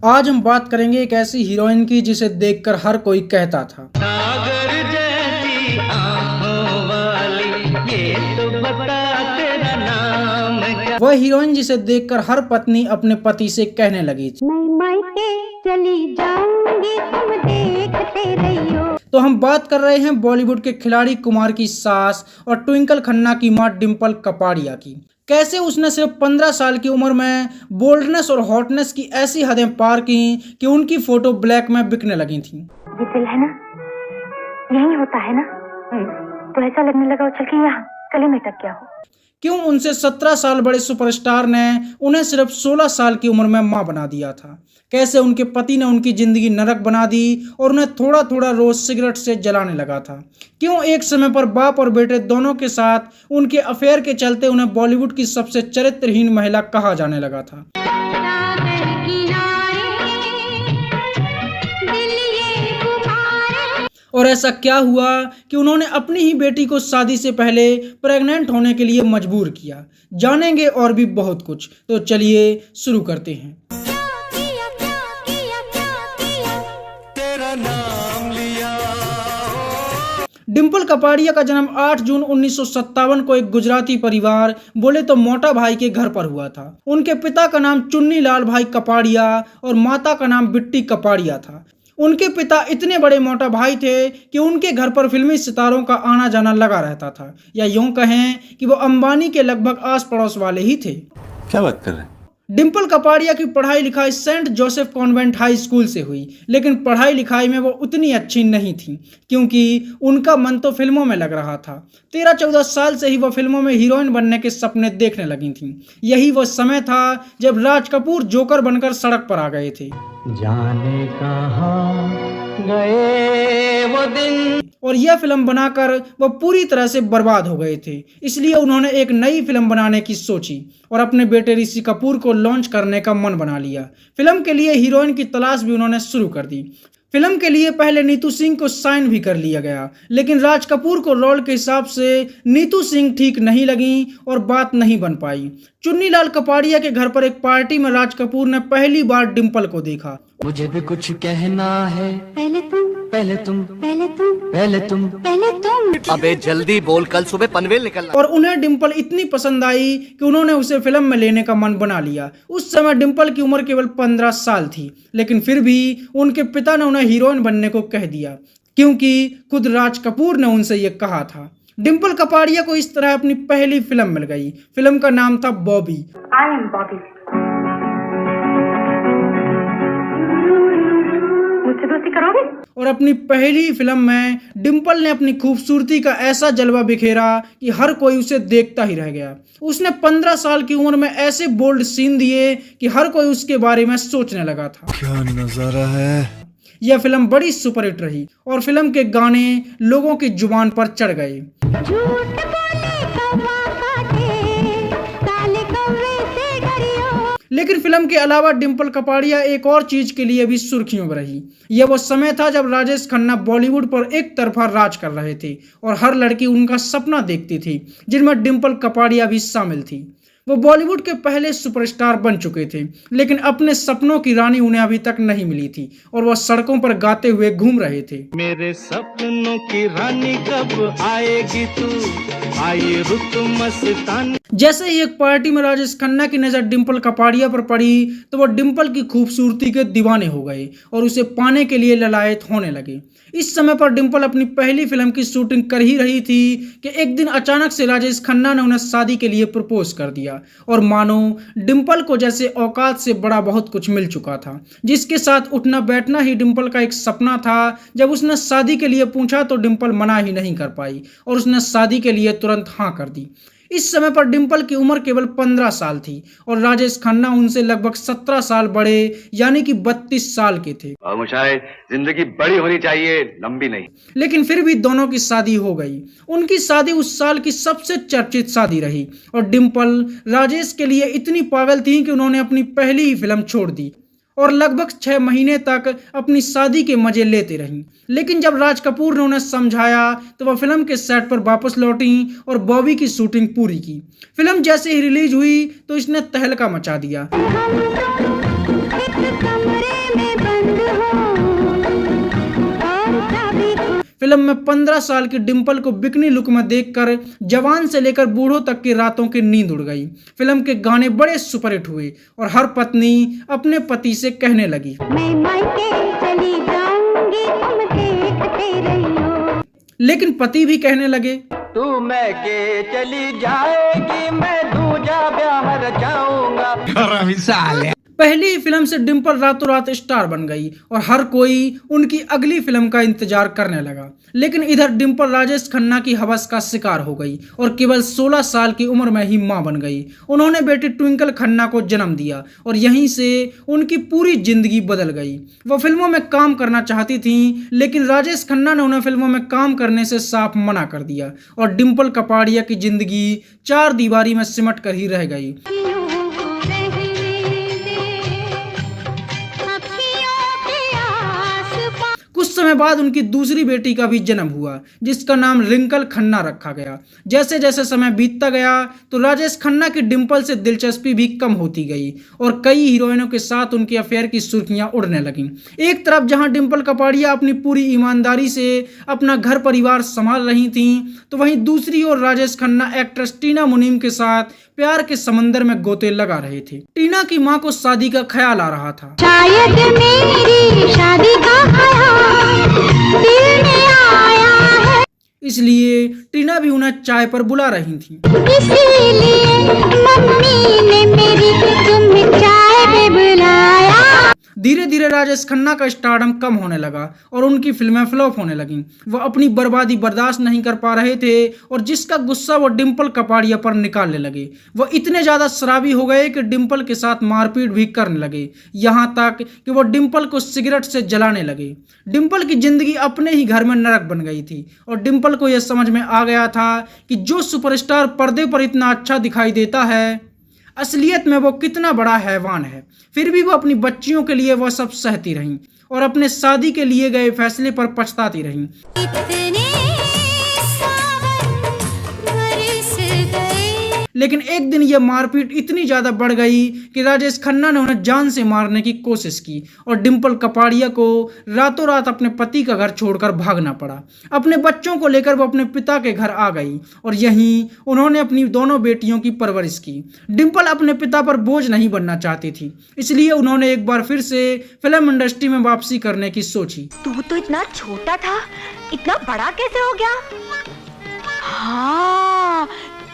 आज हम बात करेंगे एक ऐसी हीरोइन की जिसे देखकर हर कोई कहता था, सागर जैसी आंखों वाली, ये तो बता तेरा नाम क्या। वह हीरोइन जिसे देखकर हर पत्नी अपने पति से कहने लगी थी, मैं मायके चली जाऊंगी, तुम देखते रहियो। तो हम बात कर रहे हैं बॉलीवुड के खिलाड़ी कुमार की सास और ट्विंकल खन्ना की मां डिंपल कपाड़िया की। कैसे उसने सिर्फ 15 साल की उम्र में बोल्डनेस और हॉटनेस की ऐसी हदें पार की कि उनकी फोटो ब्लैक में बिकने लगी थी। ये दिल है ना, यही होता है ना, तो ऐसा लगने लगा उछल के यहाँ गले में टक गया हो। क्यों उनसे 17 साल बड़े सुपरस्टार ने उन्हें सिर्फ 16 साल की उम्र में मां बना दिया था। कैसे उनके पति ने उनकी जिंदगी नरक बना दी और उन्हें थोड़ा थोड़ा रोज सिगरेट से जलाने लगा था। क्यों एक समय पर बाप और बेटे दोनों के साथ उनके अफेयर के चलते उन्हें बॉलीवुड की सबसे चरित्रहीन महिला कहा जाने लगा था। और ऐसा क्या हुआ कि उन्होंने अपनी ही बेटी को शादी से पहले प्रेग्नेंट होने के लिए मजबूर किया। जानेंगे और भी बहुत कुछ, तो चलिए शुरू करते हैं। तेरा नाम लिया। डिंपल कपाड़िया का जन्म 8 जून 1957 को एक गुजराती परिवार, बोले तो मोटा भाई के घर पर हुआ था। उनके पिता का नाम चुन्नी लाल भाई कपाड़िया और माता का नाम बिट्टी कपाड़िया था। उनके पिता इतने बड़े मोटा भाई थे कि उनके घर पर फिल्मी सितारों का आना जाना लगा रहता था, या यूं कहें कि वो अंबानी के लगभग आस पड़ोस वाले ही थे। क्या बात कर रहे हैं? डिंपल कपाड़िया की पढ़ाई लिखाई Saint Joseph convent high school से हुई, लेकिन पढ़ाई लिखाई में वो उतनी अच्छी नहीं थी क्योंकि उनका मन तो फिल्मों में लग रहा था। 13-14 साल से ही वो फिल्मों में हीरोइन बनने के सपने देखने लगी थीं। यही वो समय था जब राज कपूर जोकर बनकर सड़क पर आ गए थे। जाने कहाँ गए वो दिन। और यह फिल्म बनाकर वह पूरी तरह से बर्बाद हो गए थे। इसलिए उन्होंने एक नई फिल्म बनाने की सोची और अपने बेटे ऋषि कपूर को लॉन्च करने का मन बना लिया। फिल्म के लिए हीरोइन की तलाश भी उन्होंने शुरू कर दी। फिल्म के लिए पहले नीतू सिंह को साइन भी कर लिया गया, लेकिन राज कपूर को रोल के हिसाब से नीतू सिंह ठीक नहीं लगी और बात नहीं बन पाई। चुन्नी लाल कपाड़िया के घर पर एक पार्टी में राज कपूर ने पहली बार डिंपल को देखा। मुझे भी कुछ कहना है, पहले तुम, पहले तुम, पहले तुम, पहले तुम, पहले तुम। अबे जल्दी बोल, कल सुबह पनवेल निकलना। और उन्हें डिंपल इतनी पसंद आई कि उन्होंने उसे फिल्म में लेने का मन बना लिया। उस समय डिंपल की उम्र केवल 15 साल थी, लेकिन फिर भी उनके पिता ने उन्हें हीरोइन बनने को कह दिया क्योंकि खुद राज कपूर ने उनसे ये कहा था। डिंपल कपाड़िया को इस तरह अपनी पहली फिल्म मिल गई। फिल्म का नाम था बॉबी। I am Bobby. मुझसे दोस्ती करोगे? और अपनी पहली फिल्म में डिंपल ने अपनी खूबसूरती का ऐसा जलवा बिखेरा कि हर कोई उसे देखता ही रह गया। उसने 15 साल की उम्र में ऐसे बोल्ड सीन दिए कि हर कोई उसके बारे में सोचने लगा था। क्या नजारा है। यह फिल्म बड़ी सुपरहिट रही और फिल्म के गाने लोगों की जुबान पर चढ़ गए। झूठ बोले कौवा काटे, काले कौवे से डरियो। लेकिन फिल्म के अलावा डिंपल कपाड़िया एक और चीज के लिए भी सुर्खियों में रही। यह वो समय था जब राजेश खन्ना बॉलीवुड पर एक तरफा राज कर रहे थे और हर लड़की उनका सपना देखती थी, जिनमें डिंपल कपाड़िया भी शामिल थी। वो बॉलीवुड के पहले सुपरस्टार बन चुके थे, लेकिन अपने सपनों की रानी उन्हें अभी तक नहीं मिली थी और वह सड़कों पर गाते हुए घूम रहे थे। मेरे सपनों की रानी कब आएगी तू, आई रुत मस्तानी। जैसे ही एक पार्टी में राजेश खन्ना की नजर डिंपल कपाड़िया पर पड़ी तो वो डिंपल की खूबसूरती के दीवाने हो गए और उसे पाने के लिए ललायत होने लगे। इस समय पर डिंपल अपनी पहली फिल्म की शूटिंग कर ही रही थी कि एक दिन अचानक से राजेश खन्ना ने उन्हें शादी के लिए प्रपोज कर दिया और मानो डिंपल को जैसे औकात से बड़ा बहुत कुछ मिल चुका था, जिसके साथ उठना बैठना ही डिंपल का एक सपना था। जब उसने शादी के लिए पूछा तो डिंपल मना ही नहीं कर पाई और उसने शादी के लिए तुरंत हाँ कर दी। इस समय पर डिंपल की उम्र केवल 15 साल थी और राजेश खन्ना उनसे लगभग 17 साल बड़े यानी कि 32 साल के थे। मुशाए जिंदगी बड़ी होनी चाहिए, लंबी नहीं। लेकिन फिर भी दोनों की शादी हो गई। उनकी शादी उस साल की सबसे चर्चित शादी रही और डिंपल राजेश के लिए इतनी पागल थी कि उन्होंने अपनी पहली ही फिल्म छोड़ दी और लगभग 6 महीने तक अपनी शादी के मजे लेते रहीं। लेकिन जब राज कपूर ने उन्हें समझाया तो वह फिल्म के सेट पर वापस लौटी और बॉबी की शूटिंग पूरी की। फिल्म जैसे ही रिलीज हुई तो इसने तहलका मचा दिया। फिल्म में 15 साल की डिंपल को बिकनी लुक में देखकर जवान से लेकर बूढ़ों तक की रातों की नींद उड़ गई। फिल्म के गाने बड़े सुपरहिट हुए और हर पत्नी अपने पति से कहने लगी, मैं मायके चली जाऊंगी, तुम देखते रहियो। लेकिन पति भी कहने लगे, तू मैं के चली जाएगी, मैं दूजा ब्याह रचाऊंगा। पहली ही फिल्म से डिंपल रातों रात स्टार बन गई और हर कोई उनकी अगली फिल्म का इंतजार करने लगा। लेकिन इधर डिंपल राजेश खन्ना की हवस का शिकार हो गई और केवल 16 साल की उम्र में ही मां बन गई। उन्होंने बेटी ट्विंकल खन्ना को जन्म दिया और यहीं से उनकी पूरी जिंदगी बदल गई। वह फिल्मों में काम करना चाहती थीं, लेकिन राजेश खन्ना ने उन्हें फिल्मों में काम करने से साफ मना कर दिया और डिंपल कपाड़िया की जिंदगी 4 दीवारी में सिमट कर ही रह गई। कुछ समय बाद उनकी दूसरी बेटी का भी जन्म हुआ, जिसका नाम रिंकल खन्ना रखा गया। जैसे जैसे समय बीतता गया तो राजेश खन्ना की डिंपल से दिलचस्पी भी कम होती गई और कई हीरोइनों के साथ उनके अफेयर की सुर्खियां उड़ने लगीं। एक तरफ जहां डिंपल कपाड़िया अपनी पूरी ईमानदारी से अपना घर परिवार संभाल रही थीं, तो वहीं दूसरी ओर राजेश खन्ना एक्ट्रेस टीना मुनीम के साथ प्यार के समंदर में गोते लगा रहे थे। टीना की मां को शादी का ख्याल आ रहा था। शायद मेरी शादी का ख्याल दिल में आया है, इसलिए टीना भी उन्हें चाय पर बुला रही थी। इसीलिए मम्मी ने मेरी तुम्हें चाय पे बुलाया। धीरे धीरे राजेश खन्ना का स्टारडम कम होने लगा और उनकी फिल्में फ्लॉप होने लगीं। वह अपनी बर्बादी बर्दाश्त नहीं कर पा रहे थे और जिसका गुस्सा वो डिंपल कपाड़िया पर निकालने लगे। वह इतने ज़्यादा शराबी हो गए कि डिंपल के साथ मारपीट भी करने लगे, यहाँ तक कि वो डिंपल को सिगरेट से जलाने लगे। डिंपल की जिंदगी अपने ही घर में नरक बन गई थी और डिंपल को यह समझ में आ गया था कि जो सुपरस्टार पर्दे पर इतना अच्छा दिखाई देता है, असलियत में वो कितना बड़ा हैवान है। फिर भी वो अपनी बच्चियों के लिए वो सब सहती रहीं और अपने शादी के लिए गए फैसले पर पछताती रहीं। लेकिन एक दिन यह मारपीट इतनी ज़्यादा बढ़ गई कि राजेश खन्ना ने उन्हें जान से मारने की कोशिश की और डिंपल कपाड़िया को रातों रात अपने पति का घर छोड़कर भागना पड़ा। अपने बच्चों को लेकर वो अपने पिता के घर आ गई और यहीं उन्होंने अपनी दोनों बेटियों की परवरिश की। डिंपल अपने पिता पर बोझ नहीं बनना चाहती थी, इसलिए उन्होंने एक बार फिर से फिल्म इंडस्ट्री में वापसी करने की सोची। तू तो इतना छोटा था, इतना बड़ा कैसे हो गया? हाँ,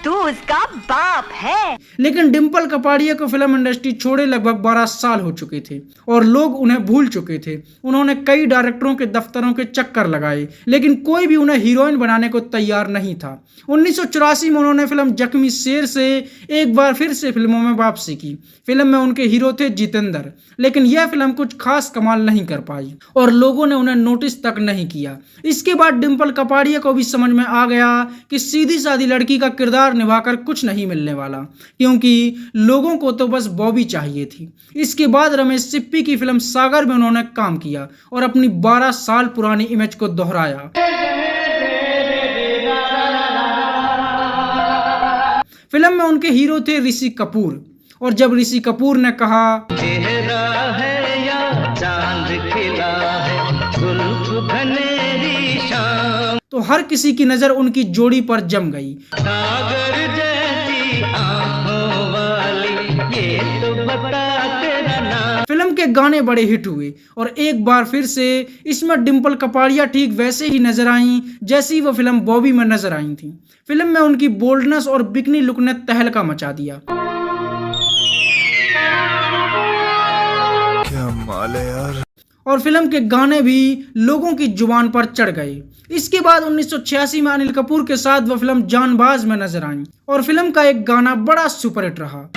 तू उसका बाप है। लेकिन डिंपल कपाड़िया को फिल्म इंडस्ट्री छोड़े लगभग 12 साल हो चुके थे और लोग उन्हें भूल चुके थे। उन्होंने कई डायरेक्टरों के दफ्तरों के चक्कर लगाए, लेकिन कोई भी उन्हें हीरोइन बनाने को तैयार नहीं था। 1984 में उन्होंने फिल्म जख्मी शेर से एक बार फिर से फिल्मों में वापसी की। फिल्म में उनके हीरो थे जितेंद्र, लेकिन यह फिल्म कुछ खास कमाल नहीं कर पाई और लोगों ने उन्हें नोटिस तक नहीं किया। इसके बाद डिंपल कपाड़िया को भी समझ में आ गया कि सीधी सादी लड़की का किरदार निभाकर कुछ नहीं मिलने वाला, क्योंकि लोगों को तो बस बॉबी चाहिए थी। इसके बाद रमेश सिप्पी की फिल्म सागर में उन्होंने काम किया और अपनी 12 साल पुरानी इमेज को दोहराया। फिल्म में उनके हीरो थे ऋषि कपूर और जब ऋषि कपूर ने कहा, चेहरा है या चांद खिला है, जुल्फ घनेरी शाम, तो हर किसी की नजर उनकी जोड़ी पर जम गई। सागर जैसी आंखों वाली, ये तो बता तेरा नाम। फिल्म के गाने बड़े हिट हुए और एक बार फिर से इसमें डिंपल कपाड़िया ठीक वैसे ही नजर आईं जैसी वो फिल्म बॉबी में नजर आई थी। फिल्म में उनकी बोल्डनेस और बिकनी लुक ने तहलका मचा दिया। क्या माल है यार। और फिल्म के गाने भी लोगों की जुबान पर चढ़ गए। इसके बाद 1986 में अनिल कपूर के साथ वह फिल्म जानबाज में नजर आई और फिल्म का एक गाना बड़ा सुपरहिट रहा।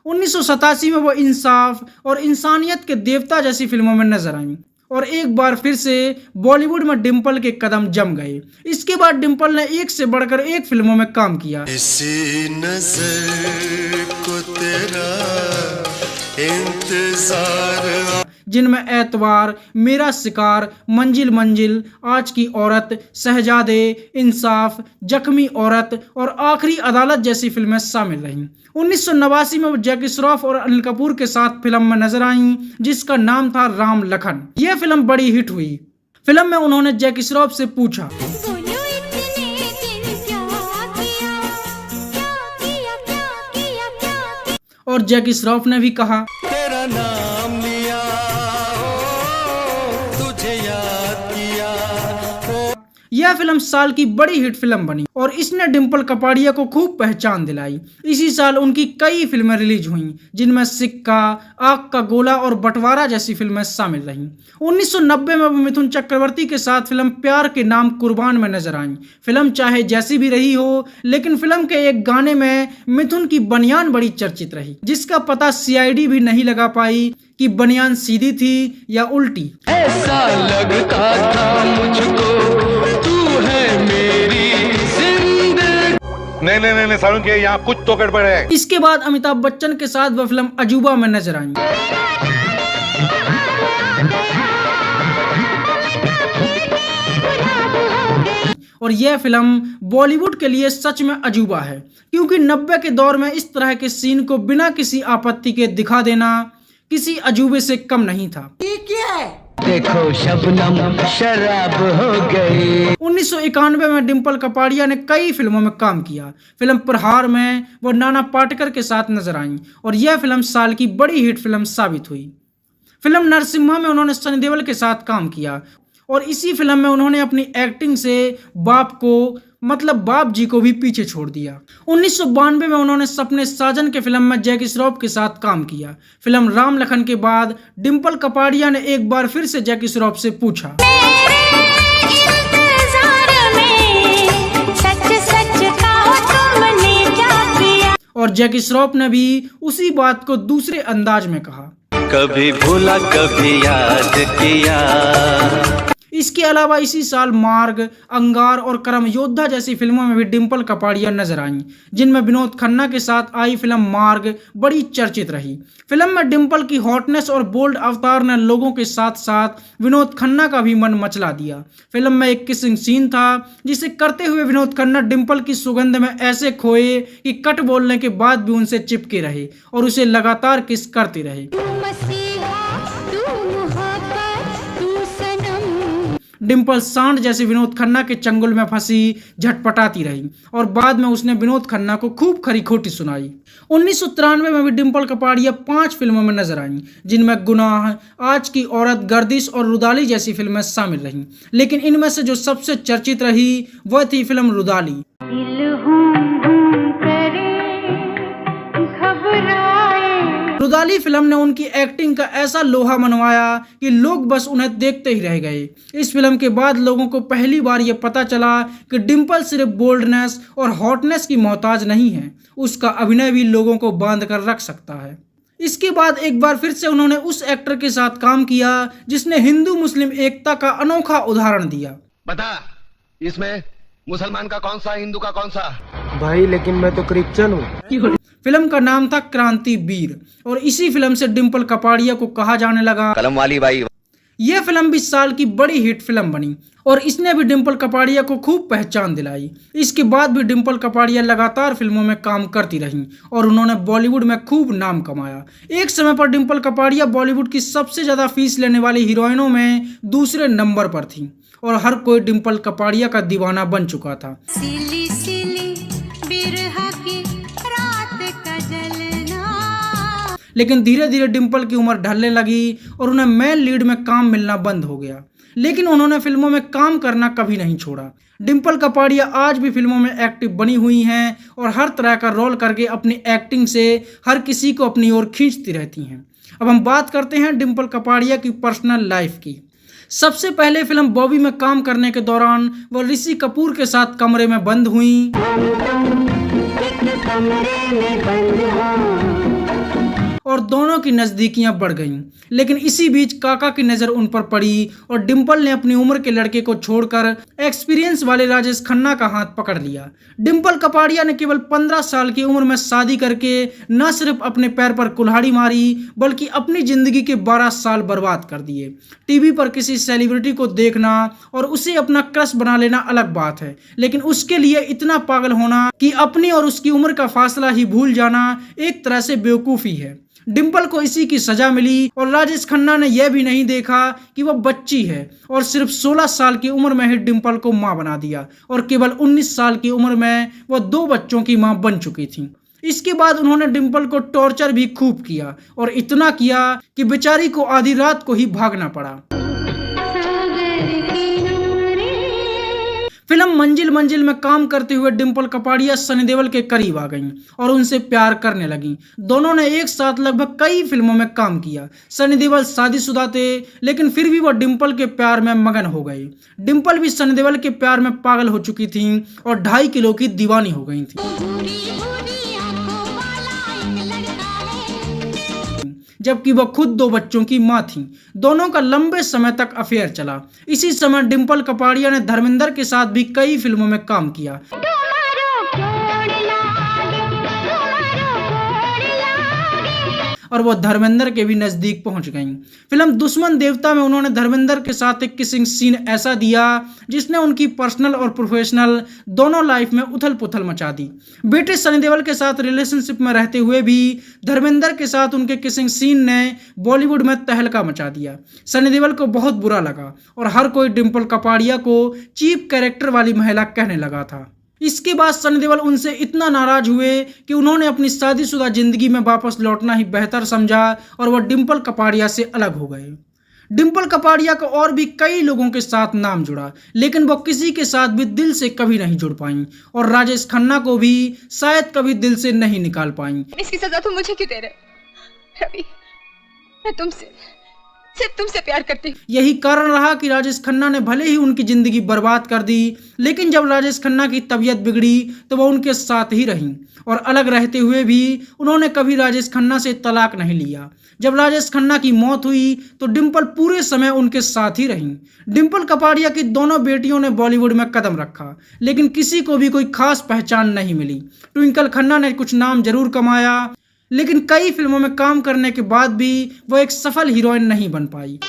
1987 में वो इंसाफ और इंसानियत के देवता जैसी फिल्मों में नजर आई और एक बार फिर से बॉलीवुड में डिम्पल के कदम जम गए। इसके बाद डिम्पल ने एक से बढ़कर एक फिल्मों में काम किया। इसी नजर को तेरा इंतजार, जिनमें एतवार, मेरा शिकार, मंजिल मंजिल, आज की औरत, शहजादे, इंसाफ, जख्मी औरत और आखिरी अदालत जैसी फिल्में शामिल रहीं। 1989 में वो जैकी श्रॉफ और अनिल कपूर के साथ फिल्म में नजर आईं, जिसका नाम था राम लखन। यह फिल्म बड़ी हिट हुई। फिल्म में उन्होंने जैकी श्रॉफ से पूछा, और जैकी श्रॉफ ने भी कहा, तेरा नाम लिया, तुझे याद किया। यह फिल्म साल की बड़ी हिट फिल्म बनी और इसने डिम्पल कपाड़िया को खूब पहचान दिलाई। इसी साल उनकी कई फिल्में रिलीज हुईं, जिनमें सिक्का, आग का गोला और बंटवारा जैसी फिल्में शामिल रहीं। 1990 में वो मिथुन चक्रवर्ती के साथ फिल्म प्यार के नाम कुर्बान में नजर आईं। फिल्म चाहे जैसी भी रही हो, लेकिन फिल्म के एक गाने में मिथुन की बनियान बड़ी चर्चित रही, जिसका पता सीआईडी भी नहीं लगा पाई कि बनियान सीधी थी या उल्टी। ऐसा लगता था मुझको तू है मेरी जिंदगी। नहीं सारुण के यहाँ कुछ तो गड़बड़ है। इसके बाद अमिताभ बच्चन के साथ वह फिल्म अजूबा में नजर आई। और यह फिल्म बॉलीवुड के लिए सच में अजूबा है, क्योंकि 90 के दौर में इस तरह के सीन को बिना किसी आपत्ति के दिखा देना किसी अजूबे से कम नहीं था। देखो शबनम शराब हो गई। 1991 में डिम्पल कपाड़िया ने कई फिल्मों में काम किया। फिल्म प्रहार में वो नाना पाटेकर के साथ नजर आईं और यह फिल्म साल की बड़ी हिट फिल्म साबित हुई। फिल्म नरसिम्हा में उन्होंने सनी देओल के साथ काम किया और इसी फिल्म में उन्होंने अपनी एक्टिंग से बाप को, मतलब बाप जी को भी पीछे छोड़ दिया। 1992 में उन्होंने सपने साजन के फिल्म में जैकी श्रॉफ के साथ काम किया। फिल्म राम लखन के बाद डिम्पल कपाड़िया ने एक बार फिर से जैकी श्रॉफ से पूछा, और जैकी श्रॉफ ने भी उसी बात को दूसरे अंदाज में कहा, कभी भूला कभी याद किया। इसके अलावा इसी साल मार्ग, अंगार और करम योद्धा जैसी फिल्मों में भी डिम्पल कपाड़िया नजर आईं, जिनमें विनोद खन्ना के साथ आई फिल्म मार्ग बड़ी चर्चित रही। फिल्म में डिम्पल की हॉटनेस और बोल्ड अवतार ने लोगों के साथ साथ विनोद खन्ना का भी मन मचला दिया। फिल्म में एक किसिंग सीन था, जिसे करते हुए विनोद खन्ना डिम्पल की सुगंध में ऐसे खोए कि कट बोलने के बाद भी उनसे चिपके रहे और उसे लगातार किस करते रहे। डिम्पल सांड जैसे विनोद खन्ना के चंगुल में फंसी झटपटाती रही और बाद में उसने विनोद खन्ना को खूब खरी खोटी सुनाई। 1993 में भी डिम्पल कपाड़िया 5 फिल्मों में नजर आईं, जिनमें गुनाह, आज की औरत, गर्दिश और रुदाली जैसी फिल्में शामिल रहीं। लेकिन इनमें से जो सबसे चर्चित रही वह थी फिल्म रुदाली। रुदाली फिल्म ने उनकी एक्टिंग का ऐसा लोहा मनवाया कि लोग बस उन्हें देखते ही रह गए। इस फिल्म के बाद लोगों को पहली बार यह पता चला कि डिम्पल सिर्फ बोल्डनेस और हॉटनेस की मोहताज नहीं है, उसका अभिनय भी लोगों को बांध कर रख सकता है। इसके बाद एक बार फिर से उन्होंने उस एक्टर के साथ काम किया जिसने हिंदू मुस्लिम एकता का अनोखा उदाहरण दिया। बता, इसमें मुसलमान का कौन सा, हिंदू का कौन सा? भाई लेकिन मैं तो क्रिश्चियन हूँ। फिल्म का नाम था क्रांति वीर और इसी फिल्म से डिम्पल कपाड़िया को कहा जाने लगा कलम वाली बाई। यह फिल्म भी साल की बड़ी हिट फिल्म बनी और इसने भी डिम्पल कपाड़िया को खूब पहचान दिलाई। इसके बाद भी डिम्पल कपाड़िया लगातार फिल्मों में काम करती रहीं और उन्होंने बॉलीवुड में खूब नाम कमाया। एक समय पर डिम्पल कपाड़िया बॉलीवुड की सबसे ज्यादा फीस लेने वाली हीरोइनों में दूसरे नंबर पर थी और हर कोई डिम्पल कपाड़िया का दीवाना बन चुका था। लेकिन धीरे धीरे डिम्पल की उम्र ढलने लगी और उन्हें मेन लीड में काम मिलना बंद हो गया, लेकिन उन्होंने फिल्मों में काम करना कभी नहीं छोड़ा। डिम्पल कपाड़िया आज भी फिल्मों में एक्टिव बनी हुई हैं और हर तरह का रोल करके अपनी एक्टिंग से हर किसी को अपनी ओर खींचती रहती हैं। अब हम बात करते हैं डिम्पल कपाड़िया की पर्सनल लाइफ की। सबसे पहले फिल्म बॉबी में काम करने के दौरान वो ऋषि कपूर के साथ कमरे में बंद हुई और और दोनों की नज़दीकियां बढ़ गईं। लेकिन इसी बीच काका की नज़र उन पर पड़ी और डिम्पल ने अपनी उम्र के लड़के को छोड़कर एक्सपीरियंस वाले राजेश खन्ना का हाथ पकड़ लिया। डिम्पल कपाड़िया ने केवल 15 साल की उम्र में शादी करके न सिर्फ अपने पैर पर कुल्हाड़ी मारी बल्कि अपनी जिंदगी के 12 साल बर्बाद कर दिए। टीवी पर किसी सेलिब्रिटी को देखना और उसे अपना क्रश बना लेना अलग बात है, लेकिन उसके लिए इतना पागल होना कि अपनी और उसकी उम्र का फासला ही भूल जाना एक तरह से बेवकूफ़ी है। डिम्पल को इसी की सजा मिली और राजेश खन्ना ने यह भी नहीं देखा कि वह बच्ची है और सिर्फ 16 साल की उम्र में ही डिम्पल को मां बना दिया और केवल 19 साल की उम्र में वह 2 बच्चों की मां बन चुकी थी। इसके बाद उन्होंने डिम्पल को टॉर्चर भी खूब किया और इतना किया कि बेचारी को आधी रात को ही भागना पड़ा। फिल्म मंजिल मंजिल में काम करते हुए डिम्पल कपाड़िया सनी देओल के करीब आ गईं और उनसे प्यार करने लगीं। दोनों ने एक साथ लगभग कई फिल्मों में काम किया। सनी देओल शादीशुदा थे, लेकिन फिर भी वह डिम्पल के प्यार में मगन हो गए। डिम्पल भी सनी देओल के प्यार में पागल हो चुकी थीं और 2.5 किलो की दीवानी हो गई थी, जबकि वह खुद 2 बच्चों की मां थी। दोनों का लंबे समय तक अफेयर चला। इसी समय डिम्पल कपाड़िया ने धर्मेंद्र के साथ भी कई फिल्मों में काम किया और वो धर्मेंद्र के भी नजदीक पहुंच गईं। फिल्म दुश्मन देवता में उन्होंने धर्मेंद्र के साथ एक किसिंग सीन ऐसा दिया जिसने उनकी पर्सनल और प्रोफेशनल दोनों लाइफ में उथल पुथल मचा दी। बेटे सनी देओल के साथ रिलेशनशिप में रहते हुए भी धर्मेंद्र के साथ उनके किसिंग सीन ने बॉलीवुड में तहलका मचा दिया। सनी देओल को बहुत बुरा लगा और हर कोई डिम्पल कपाड़िया को चीप कैरेक्टर वाली महिला कहने लगा था। इसके बाद सनी देओल उनसे इतना नाराज हुए कि उन्होंने अपनी शादीशुदा जिंदगी में वापस लौटना ही बेहतर समझा और वह डिम्पल कपाड़िया से अलग हो गए। डिम्पल कपाड़िया का और भी कई लोगों के साथ नाम जुड़ा, लेकिन वो किसी के साथ भी दिल से कभी नहीं जुड़ पाई और राजेश खन्ना को भी शायद कभी दिल से नहीं निकाल पाई। इसकी सजा तुम मुझे क्यों दे रहे रवि? मैं सिर्फ तुमसे प्यार करती हूँ। यही कारण रहा कि राजेश खन्ना ने भले ही उनकी जिंदगी बर्बाद कर दी, लेकिन जब राजेश खन्ना की तबीयत बिगड़ी तो वह उनके साथ ही रहीं और अलग रहते हुए भी उन्होंने कभी राजेश खन्ना से तलाक नहीं लिया। जब राजेश खन्ना की मौत हुई तो डिम्पल पूरे समय उनके साथ ही रहीं। डिम्पल कपाड़िया की दोनों बेटियों ने बॉलीवुड में कदम रखा, लेकिन किसी को भी कोई खास पहचान नहीं मिली। ट्विंकल खन्ना ने कुछ नाम जरूर कमाया, लेकिन कई फिल्मों में काम करने के बाद भी वो एक सफल हीरोइन नहीं बन पाई।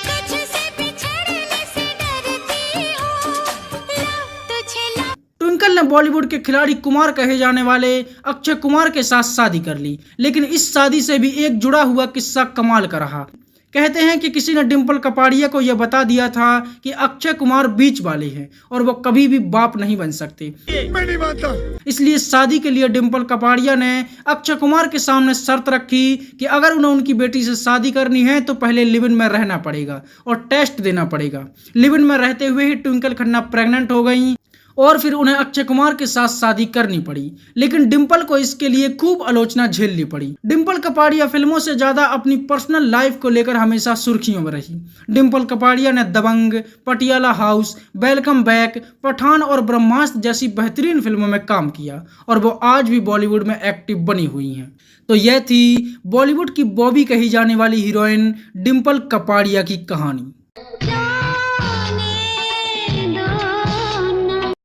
ट्विंकल ने बॉलीवुड के खिलाड़ी कुमार कहे जाने वाले अक्षय कुमार के साथ शादी कर ली, लेकिन इस शादी से भी एक जुड़ा हुआ किस्सा कमाल का रहा। कहते हैं कि किसी ने डिम्पल कपाड़िया को यह बता दिया था कि अक्षय कुमार बीच वाले हैं और वो कभी भी बाप नहीं बन सकते। मैं नहीं मानता। इसलिए शादी के लिए डिम्पल कपाड़िया ने अक्षय कुमार के सामने शर्त रखी कि अगर उन्हें उनकी बेटी से शादी करनी है तो पहले लिव इन में रहना पड़ेगा और टेस्ट देना पड़ेगा। लिव इन में रहते हुए ही ट्विंकल खन्ना प्रेग्नेंट हो गई और फिर उन्हें अक्षय कुमार के साथ शादी करनी पड़ी, लेकिन डिम्पल को इसके लिए खूब आलोचना झेलनी पड़ी। डिम्पल कपाड़िया फिल्मों से ज्यादा अपनी पर्सनल लाइफ को लेकर हमेशा सुर्खियों में रही। डिम्पल कपाड़िया ने Dabangg, Patiala house, welcome back, Pathaan और ब्रह्मास्त्र जैसी बेहतरीन फिल्मों में काम किया और वो आज भी बॉलीवुड में एक्टिव बनी हुई हैं। तो यह थी बॉलीवुड की बॉबी कही जाने वाली हीरोइन डिम्पल कपाड़िया की कहानी।